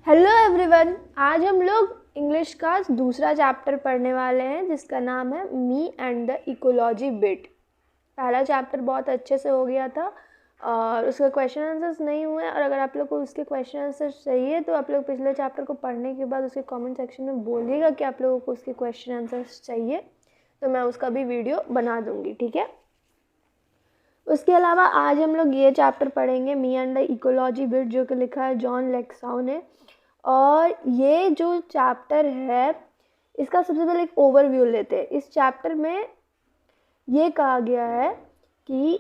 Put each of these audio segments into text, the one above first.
Hello everyone, आज हम लोग इंग्लिश का दूसरा चैप्टर पढ़ने वाले हैं जिसका नाम है मी एंड द इकोलॉजी बिट। पहला चैप्टर बहुत अच्छे से हो गया था और उसके क्वेश्चन आंसर्स नहीं हुए। और अगर आप लोग को उसके क्वेश्चन आंसर्स चाहिए तो आप लोग पिछले चैप्टर को पढ़ने के बाद उसके कमेंट सेक्शन में बोलिएगा कि आप लोगों को उसके क्वेश्चन आंसर्स चाहिए, तो मैं उसका भी वीडियो बना दूँगी, ठीक है। उसके अलावा आज हम लोग ये चैप्टर पढ़ेंगे मी एंड द इकोलॉजी बिट, जो कि लिखा है जॉन लेक्साउ ने। और ये जो चैप्टर है इसका सबसे पहले एक ओवरव्यू लेते हैं। इस चैप्टर में ये कहा गया है कि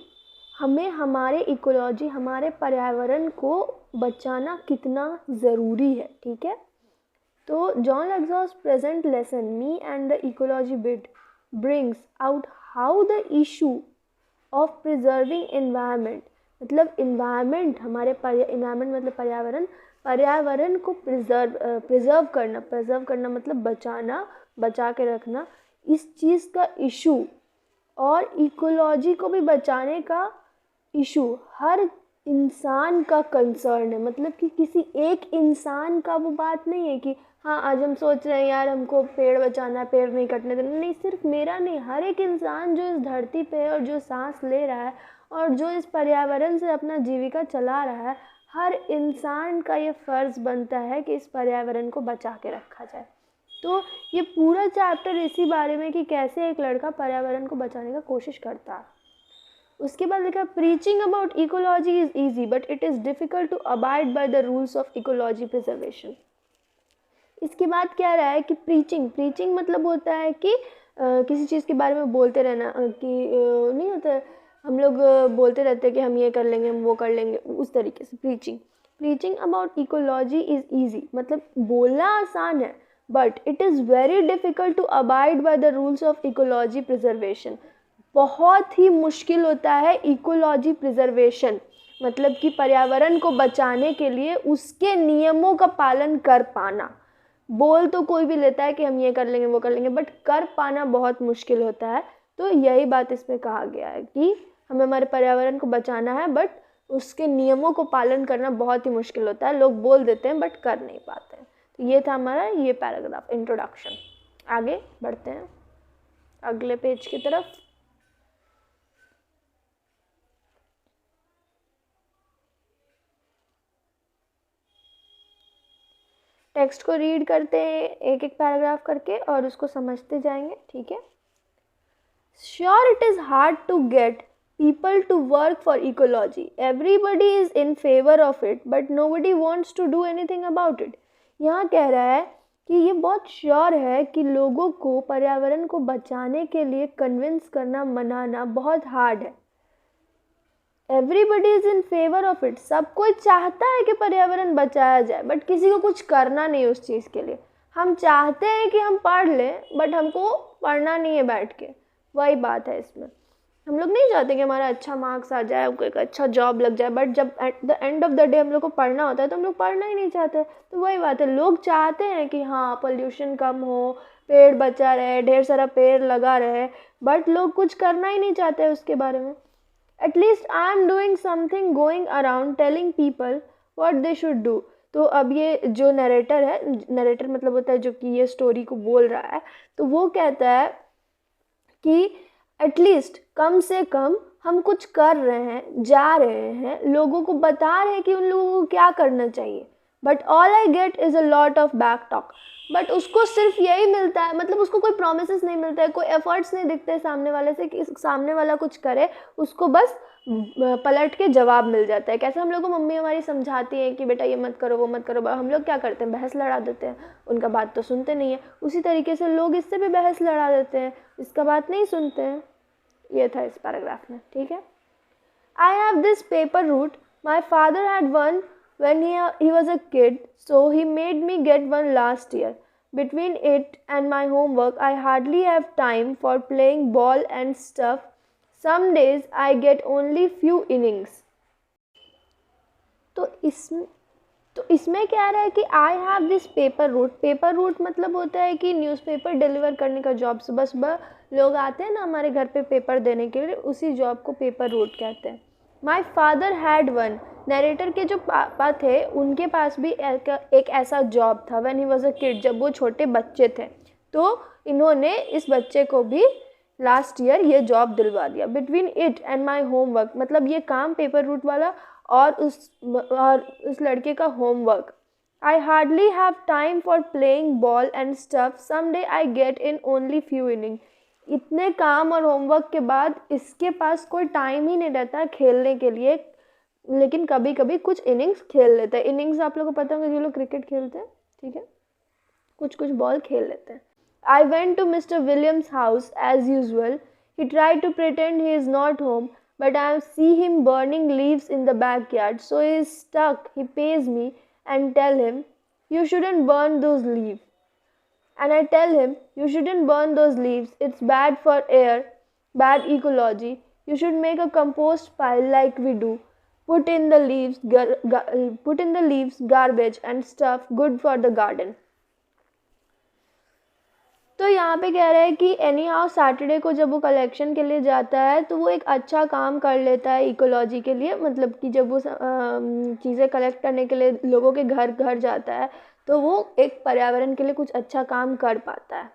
हमें हमारे इकोलॉजी, हमारे पर्यावरण को बचाना कितना ज़रूरी है, ठीक है। तो जॉन लेक्साउ's present lesson me and the ecology bit brings out how the issue of preserving environment, मतलब इन्वायरमेंट, हमारे इन्वायरमेंट मतलब पर्यावरण को प्रिजर्व करना मतलब बचाना, बचा के रखना, इस चीज़ का इशू और इकोलॉजी को भी बचाने का इशू हर इंसान का कंसर्न है। मतलब कि किसी एक इंसान का वो बात नहीं है कि हाँ आज हम सोच रहे हैं यार हमको पेड़ बचाना है, पेड़ नहीं कटने देना, नहीं, सिर्फ मेरा नहीं, हर एक इंसान जो इस धरती पे है और जो सांस ले रहा है और जो इस पर्यावरण से अपना जीविका चला रहा है, हर इंसान का ये फ़र्ज़ बनता है कि इस पर्यावरण को बचा के रखा जाए। तो ये पूरा चैप्टर इसी बारे में कि कैसे एक लड़का पर्यावरण को बचाने का कोशिश करता है। उसके बाद लिखा preaching about ecology is easy but it is difficult to abide by the rules of ecology preservation. इसके बाद क्या रहा है कि प्रीचिंग मतलब होता है कि किसी चीज़ के बारे में बोलते रहना, कि नहीं होता है, हम लोग बोलते रहते हैं कि हम ये कर लेंगे, हम वो कर लेंगे, उस तरीके से preaching about ecology is easy, मतलब बोलना आसान है but it is very difficult to abide by the rules of ecology preservation. बहुत ही मुश्किल होता है इकोलॉजी प्रिजर्वेशन, मतलब कि पर्यावरण को बचाने के लिए उसके नियमों का पालन कर पाना। बोल तो कोई भी लेता है कि हम ये कर लेंगे वो कर लेंगे, बट कर पाना बहुत मुश्किल होता है। तो यही बात इसमें कहा गया है कि हमें हमारे पर्यावरण को बचाना है बट उसके नियमों को पालन करना बहुत ही मुश्किल होता है। लोग बोल देते हैं बट कर नहीं पाते हैं। तो ये था हमारा ये पैराग्राफ इंट्रोडक्शन। आगे बढ़ते हैं अगले पेज की तरफ। टेक्स्ट को रीड करते हैं एक एक पैराग्राफ करके और उसको समझते जाएंगे, ठीक है। Sure it is hard to get people to work for ecology. Everybody is in favor of it, but nobody wants to do anything about it. यहाँ कह रहा है कि ये बहुत श्योर है कि लोगों को पर्यावरण को बचाने के लिए कन्विंस करना, मनाना बहुत हार्ड है। Everybody is in favour of it, सब कोई चाहता है कि पर्यावरण बचाया जाए बट किसी को कुछ करना नहीं उस चीज़ के लिए। हम चाहते हैं कि हम पढ़ लें बट हमको पढ़ना नहीं है बैठ के, वही बात है इसमें। हम लोग नहीं चाहते कि हमारा अच्छा मार्क्स आ जाए, हमको एक अच्छा जॉब लग जाए, बट जब at the end of the day हम लोग को पढ़ना होता है तो हम लोग पढ़ना ही नहीं चाहते। तो वही बात है, लोग चाहते हैं कि हाँ पोल्यूशन कम हो, पेड़ बचा रहे, ढेर सारा पेड़ लगा रहे, बट लोग कुछ करना ही नहीं चाहते उसके बारे में। At least I am doing something going around telling people what they should do. तो अब ये जो नरेटर है, नरेटर मतलब होता है जो कि ये स्टोरी को बोल रहा है, तो वो कहता है कि एटलीस्ट कम से कम हम कुछ कर रहे हैं, जा रहे हैं, लोगों को बता रहे हैं कि उन लोगों को क्या करना चाहिए। But all I get is a lot of back talk. But उसको सिर्फ यही मिलता है, मतलब उसको कोई प्रोमिसेस नहीं मिलता है, कोई एफर्ट्स नहीं दिखते सामने वाले से कि सामने वाला कुछ करे, उसको बस पलट के जवाब मिल जाता है। कैसे हम लोग को मम्मी हमारी समझाती है कि बेटा ये मत करो वो मत करो, हम लोग क्या करते हैं, बहस लड़ा देते हैं, उनका बात तो सुनते नहीं है। उसी तरीके से लोग इससे भी बहस लड़ा देते हैं, इसका बात नहीं सुनते हैं। ये था इस पैराग्राफ में, ठीक है। I have this paper route. My father had one when he was a kid, so he made me get one last year. Between it and my homework, I hardly have time for playing ball and stuff. Some days I get only few innings. तो इसमें क्या रहा है कि I have this paper route मतलब होता है कि न्यूज़पेपर डिलीवर करने का जॉब। सुबह सुबह लोग आते हैं ना हमारे घर पे पेपर देने के लिए, उसी जॉब को पेपर रूट कहते हैं। My father had one, narrator के जो पापा थे उनके पास भी एक ऐसा जॉब था when he was a kid, जब वो छोटे बच्चे थे। तो इन्होंने इस बच्चे को भी लास्ट ईयर ये जॉब दिलवा दिया। Between it and my homework, मतलब ये काम पेपर रूट वाला और उस लड़के का होमवर्क। I hardly have time for playing ball and stuff, some day I get in only few inning. इतने काम और होमवर्क के बाद इसके पास कोई टाइम ही नहीं रहता खेलने के लिए, लेकिन कभी कभी कुछ इनिंग्स खेल लेते हैं। इनिंग्स आप लोगों को पता होगा जो लोग क्रिकेट खेलते हैं, ठीक है, कुछ कुछ बॉल खेल लेते हैं। I went to Mr. Williams' house as usual. He tried to pretend he is not home, but I see him burning leaves in the backyard. So he is stuck. He pays me and tell him, you shouldn't burn those leaves. And I tell him, you shouldn't burn those leaves. It's bad for air, bad ecology. You should make a compost pile like we do. Put in the leaves, garbage and stuff good for the garden. तो यहाँ पे कह रहा है कि any how Saturday को जब वो कलेक्शन के लिए जाता है तो वो एक अच्छा काम कर लेता है इकोलॉजी के लिए, मतलब कि जब वो चीज़ें कलेक्ट करने के लिए लोगों के घर घर जाता है तो वो एक पर्यावरण के लिए कुछ अच्छा काम कर पाता है।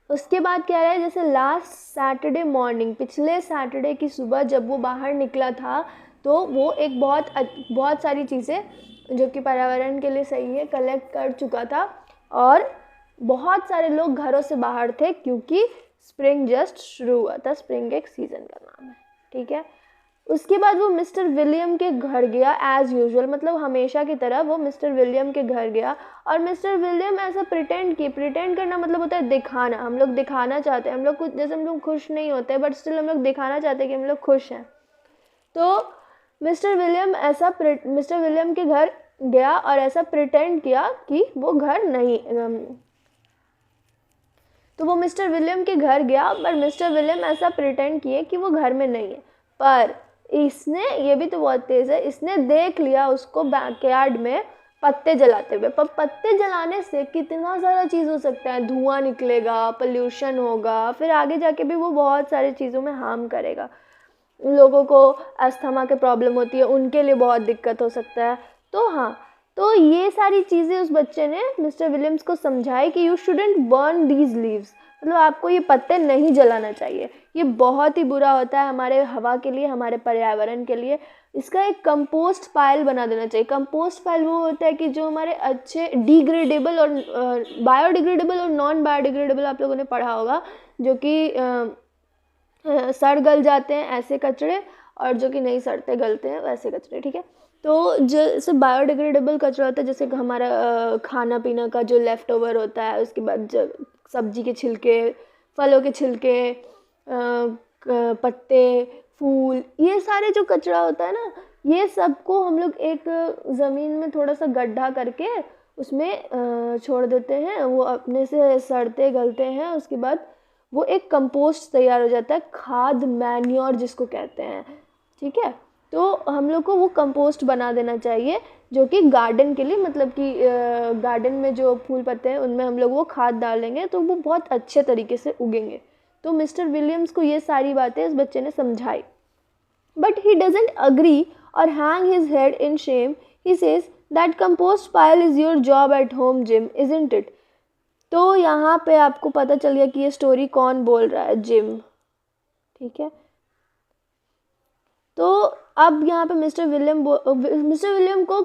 उसके बाद कह रहा है जैसे लास्ट सैटरडे मॉर्निंग, पिछले सैटरडे की सुबह जब वो बाहर निकला था तो वो एक बहुत सारी चीज़ें जो कि पर्यावरण के लिए सही है कलेक्ट कर चुका था, और बहुत सारे लोग घरों से बाहर थे क्योंकि स्प्रिंग जस्ट शुरू हुआ था। स्प्रिंग एक सीज़न का नाम है, ठीक है। उसके बाद वो मिस्टर विलियम के घर गया एज़ यूजुअल, मतलब हमेशा की तरह वो मिस्टर विलियम के घर गया और मिस्टर विलियम ऐसा प्रिटेंड करना मतलब होता है दिखाना। हम लोग दिखाना चाहते हैं, हम लोग कुछ जैसे हम लोग खुश नहीं होते बट स्टिल हम लोग दिखाना चाहते हैं कि हम लोग खुश हैं। तो मिस्टर विलियम के घर गया और ऐसा प्रिटेंड किया कि वो घर नहीं, तो वो मिस्टर विलियम के घर गया पर मिस्टर विलियम ऐसा प्रिटेंड किए कि वो घर में नहीं है। पर इसने, ये भी तो बहुत तेज़ है, इसने देख लिया उसको बैकयार्ड में पत्ते जलाते हुए। पर पत्ते जलाने से कितना सारा चीज़ हो सकता है, धुआं निकलेगा, पोल्यूशन होगा, फिर आगे जाके भी वो बहुत सारी चीज़ों में हार्म करेगा। लोगों को अस्थमा के प्रॉब्लम होती है, उनके लिए बहुत दिक्कत हो सकता है। तो हाँ, तो ये सारी चीज़ें उस बच्चे ने मिस्टर विलियम्स को समझाई कि you shouldn't burn these leaves, मतलब आपको ये पत्ते नहीं जलाना चाहिए, ये बहुत ही बुरा होता है हमारे हवा के लिए, हमारे पर्यावरण के लिए। इसका एक कंपोस्ट पाइल बना देना चाहिए। कंपोस्ट पाइल वो होता है कि जो हमारे अच्छे डिग्रेडेबल और बायोडिग्रेडेबल और नॉन बायोडिग्रेडेबल, आप लोगों ने पढ़ा होगा, जो कि सड़ गल जाते हैं ऐसे कचरे, और जो कि नहीं सड़ते गलते हैं वैसे कचरे, ठीक है। तो जैसे बायोडिग्रेडेबल कचरा होता है, जैसे हमारा खाना पीना का जो लेफ़्ट ओवर होता है, उसके बाद जो सब्जी के छिलके, फलों के छिलके, पत्ते, फूल, ये सारे जो कचरा होता है ना, ये सबको हम लोग एक ज़मीन में थोड़ा सा गड्ढा करके उसमें छोड़ देते हैं, वो अपने से सड़ते गलते हैं, उसके बाद वो एक कंपोस्ट तैयार हो जाता है, खाद, मैन्योर जिसको कहते हैं, ठीक है। तो हम लोग को वो कंपोस्ट बना देना चाहिए जो कि गार्डन के लिए, मतलब कि गार्डन में जो फूल पत्ते हैं उनमें हम लोग वो खाद डालेंगे तो वो बहुत अच्छे तरीके से उगेंगे। तो मिस्टर विलियम्स को ये सारी बातें इस बच्चे ने समझाई, बट ही डजंट अग्री और hang his head in Shem. He says that compost pile is your job at home gym, isn't it. तो यहाँ पे आपको पता चल गया कि ये स्टोरी कौन बोल रहा है, जिम, ठीक है। तो अब यहाँ पे मिस्टर विलियम को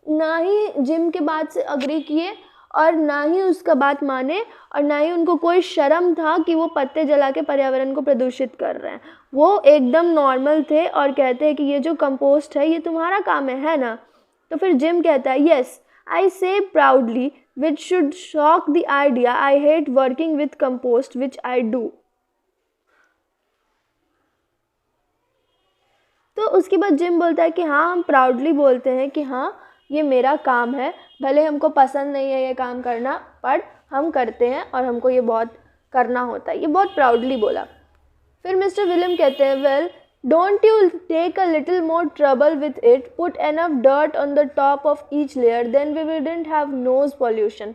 ना ही जिम के बात से अग्री किए और ना ही उसका बात माने, और ना ही उनको कोई शर्म था कि वो पत्ते जला के पर्यावरण को प्रदूषित कर रहे हैं। वो एकदम नॉर्मल थे और कहते हैं कि ये जो कंपोस्ट है ये तुम्हारा काम है ना। तो फिर जिम कहता है, यस आई से proudly, which should shock the idea. I hate working with compost, which I do. तो उसके बाद जिम बोलता है कि हाँ, हम प्राउडली बोलते हैं कि हाँ ये मेरा काम है, भले हमको पसंद नहीं है ये काम करना, पर हम करते हैं और हमको ये बहुत करना होता है। ये बहुत प्राउडली बोला। फिर मिस्टर विलियम कहते हैं, well don't you take a little more trouble with it, put enough dirt on the top of each layer, then we wouldn't have nose pollution.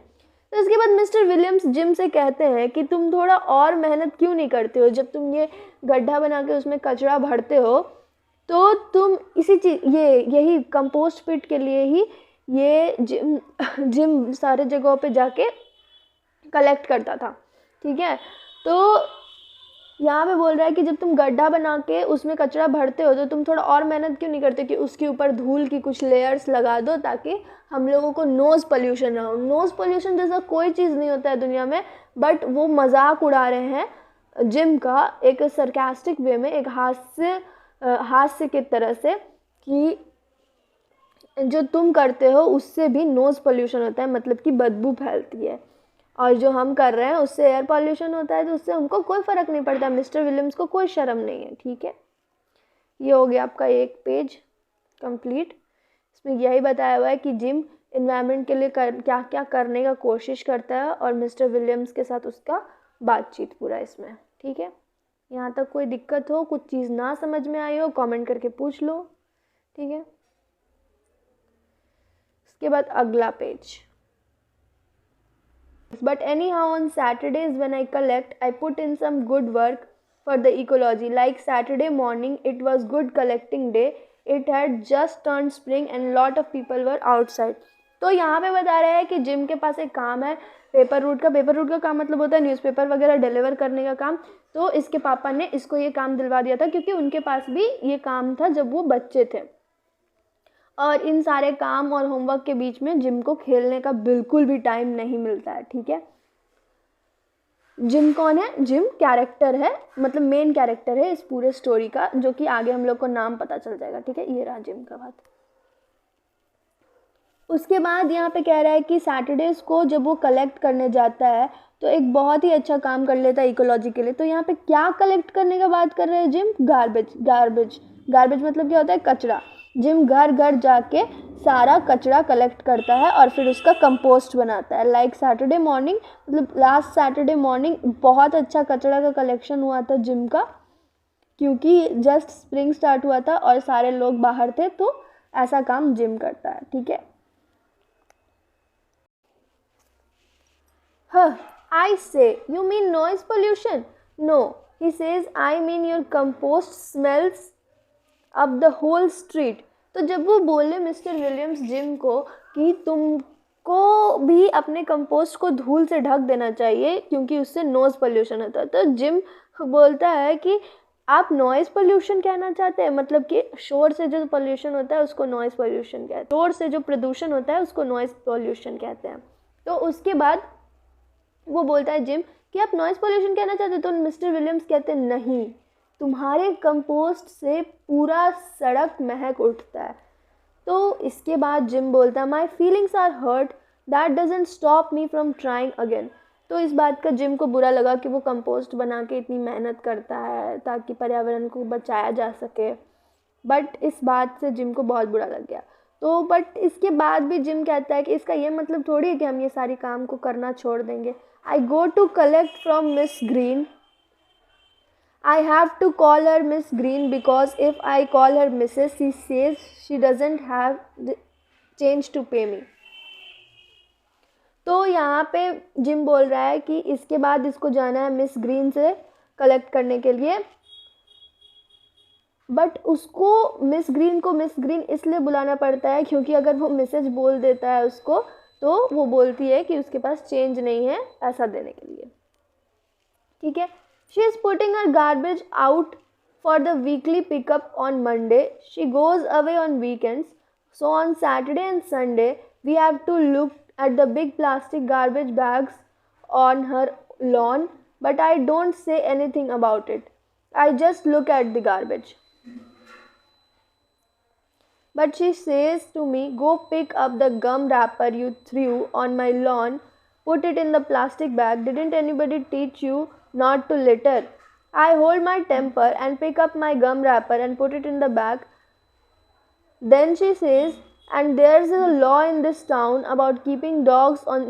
तो इसके बाद मिस्टर विलियम्स जिम से कहते हैं कि तुम थोड़ा और मेहनत क्यों नहीं करते हो, जब तुम ये गड्ढा बना के उसमें कचरा भरते हो तो तुम इसी चीज़ यही कंपोस्ट पिट के लिए ही ये जिम सारे जगहों पे जाके कलेक्ट करता था, ठीक है। तो यहाँ पे बोल रहा है कि जब तुम गड्ढा बना के उसमें कचरा भरते हो तो तुम थोड़ा और मेहनत क्यों नहीं करते कि उसके ऊपर धूल की कुछ लेयर्स लगा दो ताकि हम लोगों को नोज़ पोल्यूशन ना हो। नोज़ पोल्यूशन जैसा कोई चीज़ नहीं होता है दुनिया में, बट वो मजाक उड़ा रहे हैं जिम का एक सरकास्टिक वे में, एक हास्य की तरह से, कि जो तुम करते हो उससे भी नोज़ पोल्यूशन होता है, मतलब कि बदबू फैलती है, और जो हम कर रहे हैं उससे एयर पॉल्यूशन होता है, तो उससे हमको कोई फ़र्क नहीं पड़ता। मिस्टर विलियम्स को कोई शर्म नहीं है, ठीक है। ये हो गया आपका एक पेज कंप्लीट। इसमें यही बताया हुआ है कि जिम इन्वायरमेंट के लिए क्या क्या करने का कोशिश करता है और मिस्टर विलियम्स के साथ उसका बातचीत पूरा इसमें, ठीक है। यहाँ तक कोई दिक्कत हो, कुछ चीज़ ना समझ में आई हो, कमेंट करके पूछ लो, ठीक है। इसके बाद अगला page. But anyhow, on Saturdays when I collect, I put in some good work for the ecology. Like Saturday morning, it was good collecting day. It had just turned spring and lot of people were outside. तो यहाँ पे बता रहा है कि gym के पास एक काम है पेपर रूट का। पेपर रूट का काम मतलब होता है न्यूज़पेपर वगैरह डिलीवर करने का काम। तो इसके पापा ने इसको ये काम दिलवा दिया था क्योंकि उनके पास भी ये काम था जब वो बच्चे थे, और इन सारे काम और होमवर्क के बीच में जिम को खेलने का बिल्कुल भी टाइम नहीं मिलता है, ठीक है। जिम कौन है? जिम कैरेक्टर है, मतलब मेन कैरेक्टर है इस पूरे स्टोरी का, जो कि आगे हम लोग को नाम पता चल जाएगा, ठीक है। ये रहा जिम का बात। उसके बाद यहाँ पे कह रहा है कि सैटरडेज को जब वो कलेक्ट करने जाता है तो एक बहुत ही अच्छा काम कर लेता है इकोलॉजी के लिए। तो यहाँ पे क्या कलेक्ट करने का बात कर रहे हैं जिम? गार्बेज मतलब क्या होता है? कचरा। जिम घर घर जाके सारा कचरा कलेक्ट करता है और फिर उसका कंपोस्ट बनाता है। लाइक सैटरडे मॉर्निंग, मतलब लास्ट सैटरडे मॉर्निंग बहुत अच्छा कचरा का कलेक्शन हुआ था जिम का, क्योंकि जस्ट स्प्रिंग स्टार्ट हुआ था और सारे लोग बाहर थे, तो ऐसा काम जिम करता है, ठीक है। I say, you mean noise pollution? No, he says, I mean your compost smells up the whole street. तो जब वो बोले मिस्टर विलियम्स जिम को कि तुमको भी अपने कंपोस्ट को धूल से ढक देना चाहिए क्योंकि उससे नॉइज़ पोल्यूशन होता है, तो जिम बोलता है कि आप नॉइज़ पोल्यूशन कहना चाहते हैं, मतलब कि शोर से जो पोल्यूशन होता है उसको नॉइज़ पोल्यूशन कहते हैं, शोर से जो प्रदूषण होता है उसको नॉइज़ पोल्यूशन कहते हैं। तो उसके बाद वो बोलता है जिम कि आप नॉइज़ पोल्यूशन कहना चाहते हो, तो मिस्टर विलियम्स कहते हैं नहीं, तुम्हारे कंपोस्ट से पूरा सड़क महक उठता है। तो इसके बाद जिम बोलता है my feelings are hurt, that doesn't stop me from trying again. तो इस बात का जिम को बुरा लगा कि वो कंपोस्ट बना के इतनी मेहनत करता है ताकि पर्यावरण को बचाया जा सके, बट इस बात से जिम को बहुत बुरा लग गया। तो बट इसके बाद भी जिम कहता है कि इसका ये मतलब थोड़ी है कि हम ये सारी काम को करना छोड़ देंगे। I go to collect from Miss Green. I have to call her Miss Green because if I call her Mrs. she says she doesn't have the change to pay me. तो यहाँ पे जिम बोल रहा है कि इसके बाद इसको जाना है मिस ग्रीन से कलेक्ट करने के लिए, बट उसको मिस ग्रीन इसलिए बुलाना पड़ता है क्योंकि अगर वो मिसेज बोल देता है उसको तो वो बोलती है कि उसके पास चेंज नहीं है पैसा देने के लिए, ठीक है। She is putting her garbage out for the weekly pickup on Monday, she goes away on weekends, so on Saturday and Sunday we have to look at the big plastic garbage bags on her lawn, but I don't say anything about it, I just look at the garbage. But she says to me, go pick up the gum wrapper you threw on my lawn, put it in the plastic bag. Didn't anybody teach you not to litter? I hold my temper and pick up my gum wrapper and put it in the bag. Then she says, and there's a law in this town about keeping dogs on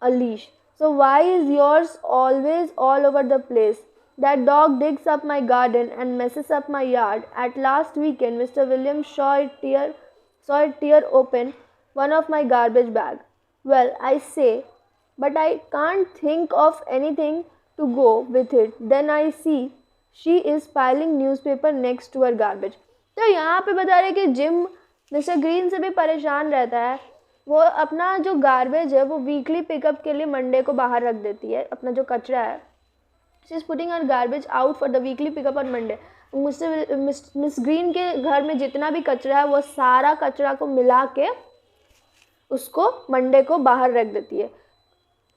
a leash. So why is yours always all over the place? That dog digs up my garden and messes up my yard. At last weekend, Mr. Williams saw it tear open one of my garbage bag. Well, I say, but I can't think of anything to go with it. Then I see she is piling newspaper next to her garbage. तो यहाँ पे बता रहे कि gym mister green से भी परेशान रहता है। वो अपना जो गार्बेज है वो वीकली पिकअप के लिए मंडे को बाहर रख देती है, अपना जो कचरा है। She is putting her garbage out for the weekly pickup on Monday. मुझसे मिस ग्रीन के घर में जितना भी कचरा है वो सारा कचरा को मिला के उसको मंडे को बाहर रख देती है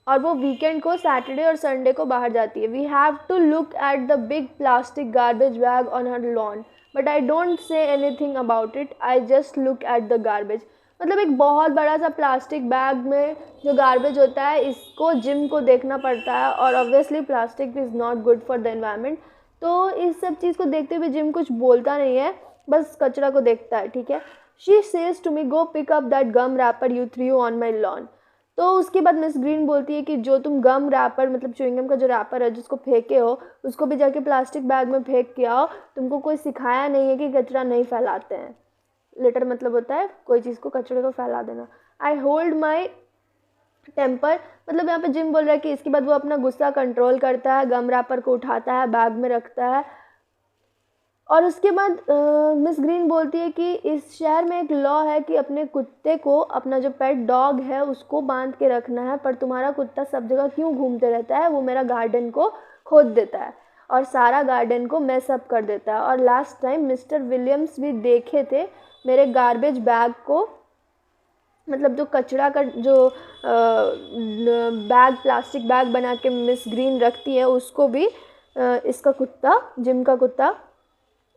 और वो वीकेंड को सैटरडे और संडे को बाहर जाती है। We have to look at the big plastic garbage bag on her lawn but I don't say anything about it, I just look at the garbage. मतलब एक बहुत बड़ा सा प्लास्टिक बैग में जो गार्बेज होता है इसको जिम को देखना पड़ता है और obviously plastic is not good for the environment. तो इस सब चीज़ को देखते हुए जिम कुछ बोलता नहीं है, बस कचरा को देखता है, ठीक है। She says to me go pick up that gum wrapper you threw on my lawn. तो उसके बाद मिस ग्रीन बोलती है कि जो तुम गम रैपर मतलब च्युइंगम का जो रैपर है जिसको फेंके हो उसको भी जाके प्लास्टिक बैग में फेंक के आओ, तुमको कोई सिखाया नहीं है कि कचरा नहीं फैलाते हैं। लेटर मतलब होता है कोई चीज़ को कचरे को फैला देना। आई होल्ड माई टेम्पर, मतलब यहाँ पे जिम बोल रहा है कि इसके बाद वो अपना गुस्सा कंट्रोल करता है, गम रैपर को उठाता है, बैग में रखता है। और उसके बाद मिस ग्रीन बोलती है कि इस शहर में एक लॉ है कि अपने कुत्ते को, अपना जो पेट डॉग है उसको बांध के रखना है, पर तुम्हारा कुत्ता सब जगह क्यों घूमते रहता है, वो मेरा गार्डन को खोद देता है और सारा गार्डन को मैस अप कर देता है। और लास्ट टाइम मिस्टर विलियम्स भी देखे थे मेरे गार्बेज बैग को, मतलब जो कचरा का जो बैग प्लास्टिक बैग बना के मिस ग्रीन रखती है उसको भी इसका कुत्ता, जिम का कुत्ता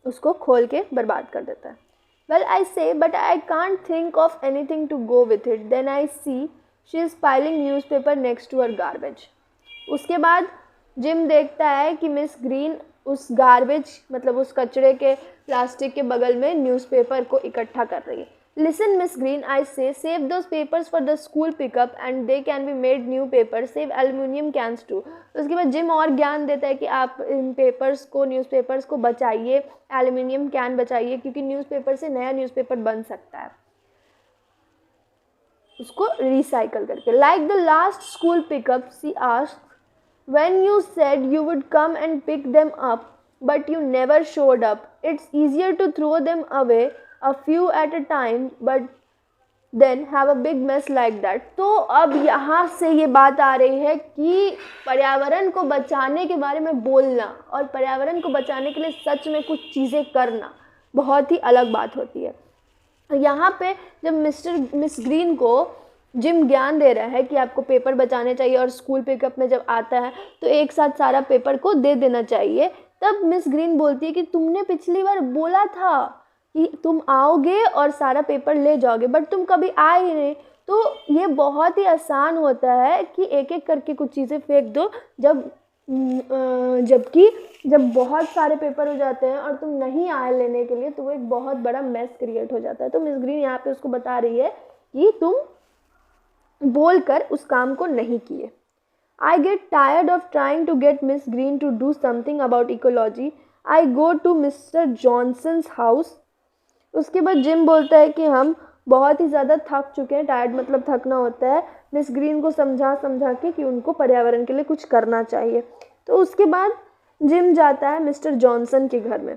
उसको खोल के बर्बाद कर देता है। Well I say but I can't think of anything to go with it. Then I see she is piling newspaper next to her garbage. उसके बाद जिम देखता है कि मिस ग्रीन उस गार्बेज मतलब उस कचरे के प्लास्टिक के बगल में न्यूज़पेपर को इकट्ठा कर रही है। Listen miss Green I say save those papers for the school pickup and they can be made new paper, save aluminium cans too. उसके बाद जिम और ज्ञान देता है कि आप इन पेपर्स को, न्यूज़पेपर्स को बचाइए, एल्युमिनियम कैन बचाइए क्योंकि न्यूज़पेपर से नया न्यूज़पेपर बन सकता है उसको रिसाइकल करके। Like the last school pickup she asked when you said you would come and pick them up but you never showed up, it's easier to throw them away a few at a time but then have a big mess like that। तो अब यहाँ से ये बात आ रही है कि पर्यावरण को बचाने के बारे में बोलना और पर्यावरण को बचाने के लिए सच में कुछ चीज़ें करना बहुत ही अलग बात होती है। यहाँ पे जब मिस ग्रीन को जिम ज्ञान दे रहा है कि आपको पेपर बचाने चाहिए और स्कूल पिकअप में जब आता है तो एक साथ सारा पेपर को दे देना चाहिए, तब मिस ग्रीन बोलती है कि तुमने पिछली बार बोला था कि तुम आओगे और सारा पेपर ले जाओगे बट तुम कभी आए ही नहीं। तो ये बहुत ही आसान होता है कि एक एक करके कुछ चीज़ें फेंक दो, जबकि जब बहुत सारे पेपर हो जाते हैं और तुम नहीं आए लेने के लिए तो वो एक बहुत बड़ा मेस क्रिएट हो जाता है। तो मिस ग्रीन यहाँ पे उसको बता रही है कि तुम बोलकर उस काम को नहीं किए। I get tired of trying to get Miss Green to do something about ecology. I go to Mister Johnson's house. उसके बाद जिम बोलता है कि हम बहुत ही ज़्यादा थक चुके हैं, टायर्ड मतलब थकना होता है, मिस ग्रीन को समझा के कि उनको पर्यावरण के लिए कुछ करना चाहिए। तो उसके बाद जिम जाता है मिस्टर जॉनसन के घर में।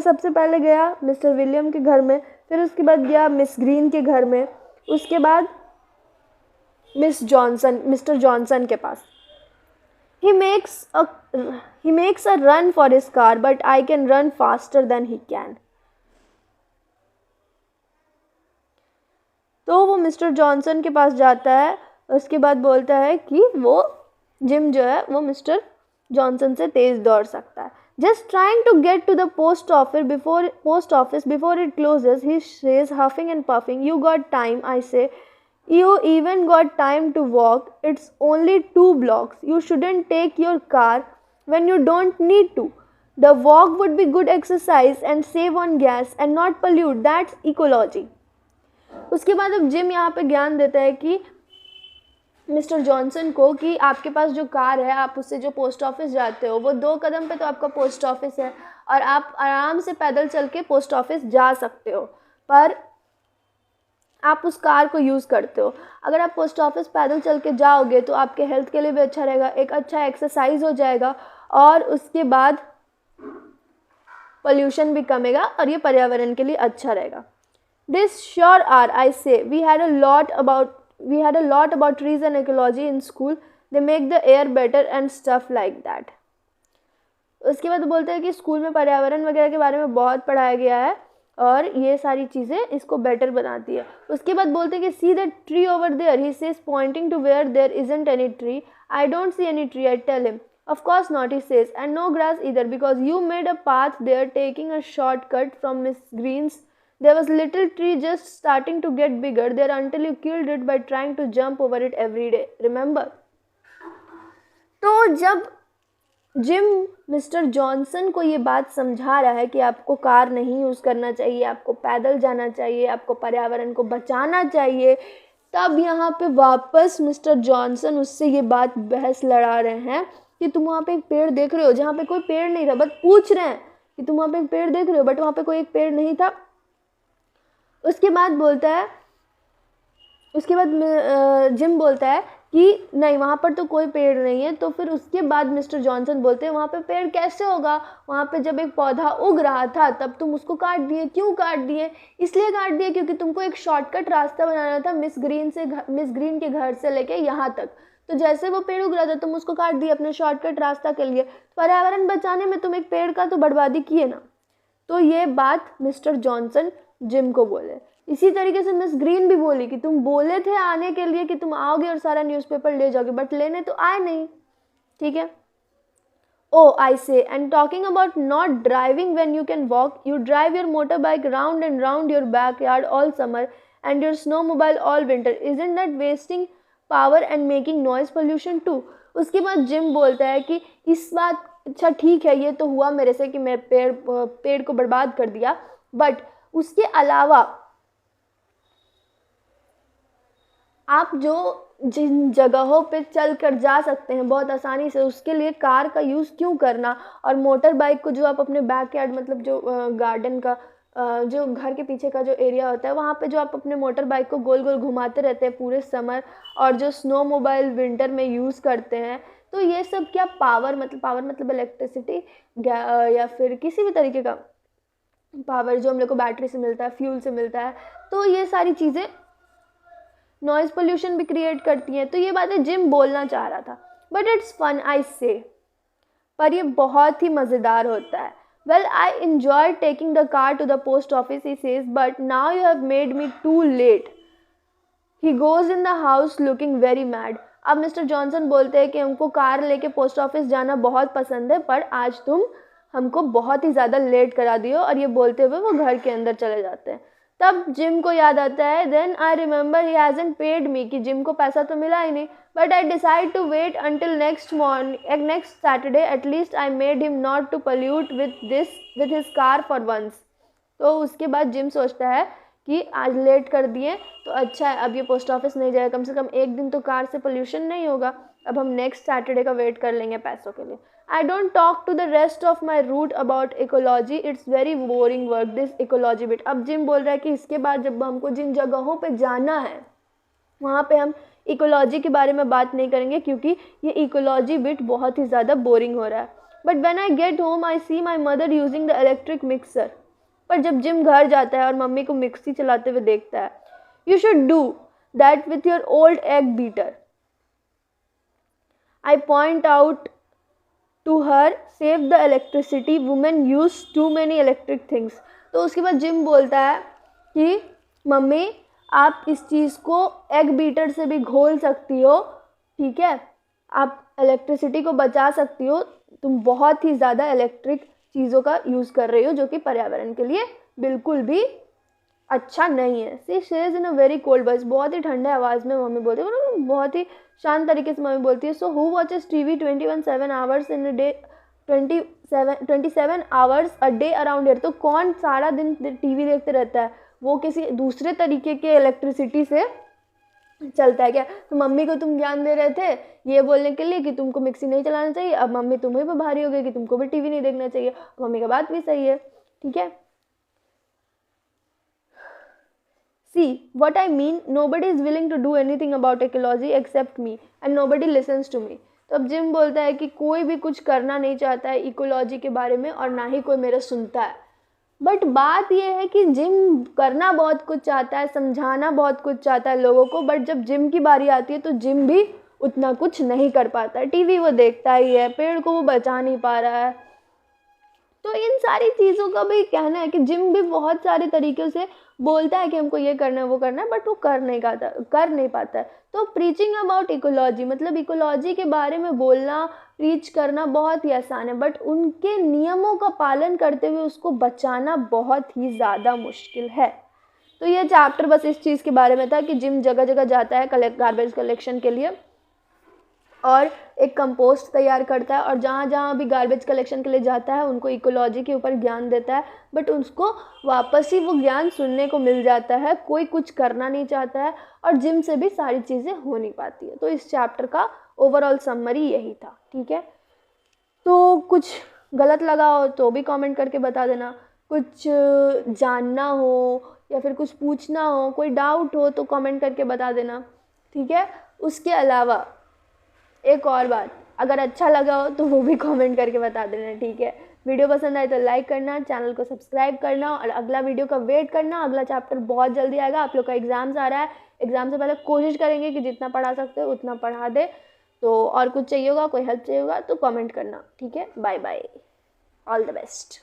सबसे पहले गया मिस्टर विलियम के घर में, फिर उसके बाद गया मिस ग्रीन के घर में, उसके बाद मिस्टर जॉनसन के पास। He makes a run for his car, but I can run faster than he can. तो वो मिस्टर जॉनसन के पास जाता है, उसके बाद बोलता है कि वो जिम जो है वो मिस्टर जॉनसन से तेज़ दौड़ सकता है। Just trying to get to the post office before it closes, he says, huffing and puffing. You got time, I say. You even got time to walk. It's only 2 blocks. You shouldn't take your car when you don't need to. The walk would be good exercise and save on gas and not pollute. That's ecology. उसके बाद अब gym यहाँ पे ज्ञान देता है कि mister Johnson को कि आपके पास जो कार है, आप उससे जो पोस्ट ऑफिस जाते हो वो 2 कदम पे तो आपका पोस्ट ऑफिस है और आप आराम से पैदल चल के पोस्ट ऑफिस जा सकते हो, पर आप उस कार को यूज़ करते हो। अगर आप पोस्ट ऑफिस पैदल चल के जाओगे तो आपके हेल्थ के लिए भी अच्छा रहेगा, एक अच्छा एक्सरसाइज हो जाएगा और उसके बाद पोल्यूशन भी कमेगा और ये पर्यावरण के लिए अच्छा रहेगा। This sure are, I say. We had a lot about trees and ecology in school. They make the air better and stuff like that. उसके बाद बोलते हैं कि स्कूल में पर्यावरण वगैरह के बारे में बहुत पढ़ाया गया है और ये सारी चीज़ें इसको बेटर बनाती है। उसके बाद बोलते हैं कि see that tree over there, he says pointing to where there isn't any tree. I don't see any tree, I tell him. Of course not, he says, and no grass either, because you made a path there taking a shortcut from Miss Green's. There was little tree just starting to get bigger there until you killed it by trying to jump over it every day. Remember? तो जब gym mister Johnson को ये बात समझा रहा है कि आपको कार नहीं यूज़ करना चाहिए, आपको पैदल जाना चाहिए, आपको पर्यावरण को बचाना चाहिए, तब यहाँ पे वापस मिस्टर जॉनसन उससे ये बात बहस लड़ा रहे हैं कि तुम वहाँ पे एक पेड़ देख रहे हो जहाँ पे कोई पेड़ नहीं था। बस पूछ रहे हैं कि तुम वहाँ पे एक पेड़ देख रहे हो, बट वहाँ पे कोई एक पेड़ नहीं था। उसके बाद जिम बोलता है कि नहीं, वहाँ पर तो कोई पेड़ नहीं है। तो फिर उसके बाद मिस्टर जॉनसन बोलते हैं वहाँ पे पेड़ कैसे होगा, वहाँ पे जब एक पौधा उग रहा था तब तुम उसको काट दिए। क्यों काट दिए? इसलिए काट दिए क्योंकि तुमको एक शॉर्टकट रास्ता बनाना था मिस ग्रीन के घर से लेके यहाँ तक। तो जैसे वो पेड़ उग रहा था तुम उसको काट दिए अपने शॉर्टकट रास्ता के लिए। पर्यावरण बचाने में तुम एक पेड़ का तो बर्बादी किए ना। तो ये बात मिस्टर जॉनसन जिम को बोले। इसी तरीके से मिस ग्रीन भी बोली कि तुम बोले थे आने के लिए कि तुम आओगे और सारा न्यूज़पेपर ले जाओगे, बट लेने तो आए नहीं। ठीक है। Oh, I say, and talking about not driving when you can walk, you drive your motorbike round and round your backyard all summer and your snowmobile all winter. Isn't that wasting power and making noise pollution too? उसके बाद Jim बोलता है कि इस बात, अच्छा ठीक है ये तो हुआ मेरे से कि मैं पेड़ को बर्बाद कर दिया, बट उसके अलावा आप जो जिन जगहों पे चल कर जा सकते हैं बहुत आसानी से, उसके लिए कार का यूज़ क्यों करना। और मोटर बाइक को जो आप अपने बैकयार्ड, मतलब जो गार्डन का जो घर के पीछे का जो एरिया होता है वहाँ पे जो आप अपने मोटर बाइक को गोल गोल घुमाते रहते हैं पूरे समर, और जो स्नो मोबाइल विंटर में यूज़ करते हैं, तो ये सब क्या पावर मतलब इलेक्ट्रिसिटी या फिर किसी भी तरीके का पावर जो हम लोग को बैटरी से मिलता है, फ्यूल से मिलता है, तो ये सारी चीज़ें नॉइज़ पोल्यूशन भी क्रिएट करती हैं। तो ये बातें जिम बोलना चाह रहा था, बट इट्स फन आई से, पर ये बहुत ही मज़ेदार होता है। Well I enjoy taking the car to the post office, he says, but now you have made me too late. He goes in the house looking very mad. अब Mister Johnson बोलते हैं कि हमको कार लेके post office जाना बहुत पसंद है, पर आज तुम हमको बहुत ही ज़्यादा लेट करा दियो, और ये बोलते हुए वो घर के अंदर चले जाते हैं। तब जिम को याद आता है, then I remember he hasn't paid me, कि जिम को पैसा तो मिला ही नहीं, but I decide to wait until next Saturday, at least I made him not to pollute with his car for once. तो उसके बाद जिम सोचता है कि आज लेट कर दिए तो अच्छा है, अब ये पोस्ट ऑफिस नहीं जाएगा, कम से कम एक दिन तो कार से पोल्यूशन नहीं होगा। अब हम नेक्स्ट सैटरडे का वेट कर लेंगे पैसों के लिए। I don't talk to the rest of my route about ecology, it's very boring work this ecology bit. अब जिम बोल रहा है कि इसके बाद जब हमको जिन जगहों पे जाना है वहाँ पे हम इकोलॉजी के बारे में बात नहीं करेंगे, क्योंकि ये इकोलॉजी बिट बहुत ही ज़्यादा बोरिंग हो रहा है। But when I get home I see my mother using the electric mixer. पर जब जिम घर जाता है और मम्मी को मिक्सी चलाते हुए देखता है, you should do that with your old egg beater, I point out to her, save the electricity, women use too many electric things. तो उसके बाद जिम बोलता है कि मम्मी आप इस चीज़ को एग बीटर से भी घोल सकती हो, ठीक है, आप इलेक्ट्रिसिटी को बचा सकती हो, तुम बहुत ही ज़्यादा इलेक्ट्रिक चीज़ों का यूज़ कर रही हो जो कि पर्यावरण के लिए बिल्कुल भी अच्छा नहीं है। She says in a very cold voice, बहुत ही ठंडे आवाज़ में मम्मी बोलती है, बहुत ही शांत तरीके से मम्मी बोलती है। So who watches TV 21/7 hours in a day, 27 hours a day around here. तो कौन सारा दिन टीवी देखते रहता है, वो किसी दूसरे तरीके के इलेक्ट्रिसिटी से चलता है क्या? तो मम्मी को तुम ज्ञान दे रहे थे ये बोलने के लिए कि तुमको मिक्सी नहीं चलाना चाहिए, अब मम्मी तुम्हें पे भारी हो गई कि तुमको भी टीवी नहीं देखना चाहिए। मम्मी का बात भी सही है, ठीक है। See what I mean, nobody is willing to do anything about ecology except me and nobody listens to me. तो अब जिम बोलता है कि कोई भी कुछ करना नहीं चाहता है इकोलॉजी के बारे में और ना ही कोई मेरा सुनता है। बट बात यह है कि जिम करना बहुत कुछ चाहता है, समझाना बहुत कुछ चाहता है लोगों को, बट जब जिम की बारी आती है तो जिम भी उतना कुछ नहीं कर पाता है। टीवी वो देखता ही है, पेड़ को वो बचा नहीं पा रहा है। तो इन सारी चीज़ों का भी कहना है कि जिम भी बहुत सारे तरीक़ों से बोलता है कि हमको ये करना है वो करना है, बट वो कर नहीं पाता है। तो प्रीचिंग अबाउट इकोलॉजी मतलब इकोलॉजी के बारे में बोलना, प्रीच करना बहुत ही आसान है, बट उनके नियमों का पालन करते हुए उसको बचाना बहुत ही ज़्यादा मुश्किल है। तो ये चैप्टर बस इस चीज़ के बारे में था कि जिम जगह जगह जाता है गार्बेज कलेक्शन के लिए और एक कंपोस्ट तैयार करता है, और जहाँ जहाँ भी गार्बेज कलेक्शन के लिए जाता है उनको इकोलॉजी के ऊपर ज्ञान देता है, बट उसको वापस ही वो ज्ञान सुनने को मिल जाता है। कोई कुछ करना नहीं चाहता है और जिम से भी सारी चीज़ें हो नहीं पाती है। तो इस चैप्टर का ओवरऑल समरी यही था। ठीक है, तो कुछ गलत लगा हो तो भी कमेंट करके बता देना, कुछ जानना हो या फिर कुछ पूछना हो, कोई डाउट हो तो कमेंट करके बता देना। ठीक है, उसके अलावा एक और बात, अगर अच्छा लगा हो तो वो भी कमेंट करके बता देना। ठीक है, वीडियो पसंद आए तो लाइक करना, चैनल को सब्सक्राइब करना और अगला वीडियो का वेट करना। अगला चैप्टर बहुत जल्दी आएगा। आप लोग का एग्ज़ाम्स आ रहा है, एग्ज़ाम से पहले कोशिश करेंगे कि जितना पढ़ा सकते हो उतना पढ़ा दे। तो और कुछ चाहिए होगा, कोई हेल्प चाहिए होगा तो कमेंट करना। ठीक है, bye bye, all the best.